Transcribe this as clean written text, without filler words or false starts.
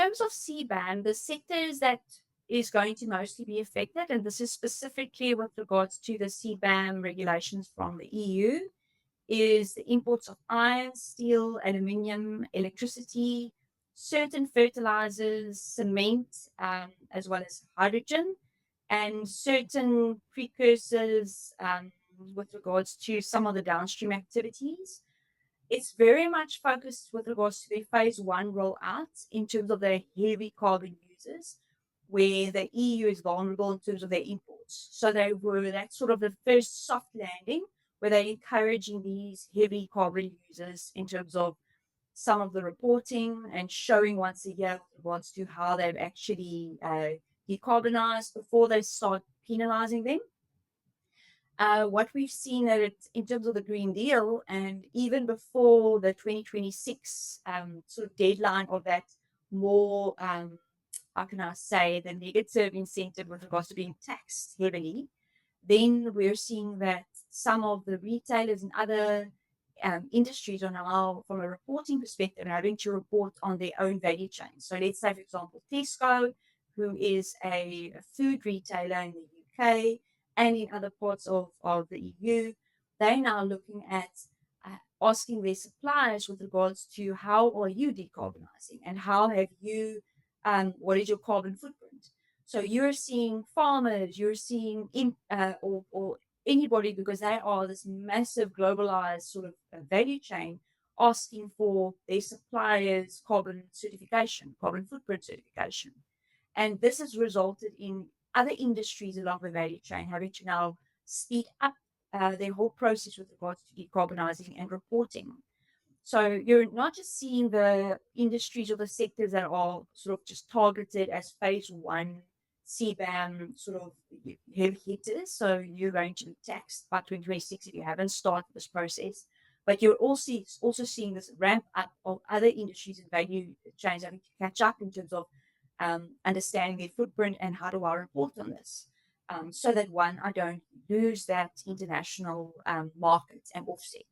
terms of CBAM, the sectors that is going to mostly be affected, and this is specifically with regards to the CBAM regulations from the EU, is the imports of iron, steel, aluminium, electricity, certain fertilizers, cement, as well as hydrogen, and certain precursors with regards to some of the downstream activities. It's very much focused with regards to their phase one rollout in terms of their heavy carbon users, where the EU is vulnerable in terms of their imports. So that's sort of the first soft landing where they're encouraging these heavy carbon users in terms of some of the reporting and showing once a year with regards to how they've actually decarbonized before they start penalizing them. What we've seen in terms of the Green Deal, and even before the 2026 sort of deadline of that more, how can I say, the negative incentive with regards to being taxed heavily, then we're seeing that some of the retailers and other industries are now, from a reporting perspective, having to report on their own value chain. So let's say, for example, Tesco, who is a food retailer in the UK and in other parts of the EU, they're now looking at asking their suppliers with regards to how are you decarbonizing and how have you, what is your carbon footprint? So you're seeing farmers, you're seeing or anybody, because they are this massive globalized sort of value chain, asking for their suppliers' carbon certification, carbon footprint certification. And this has resulted in other industries along the value chain having to now speed up their whole process with regards to decarbonizing and reporting. So you're not just seeing the industries or the sectors that are sort of just targeted as phase one CBAM sort of heavy hitters. So you're going to be taxed by 2026 if you haven't started this process. But you're also seeing this ramp up of other industries and value chains having to catch up in terms of understanding their footprint and how do I report on this. So that one, I don't lose that international market and offset.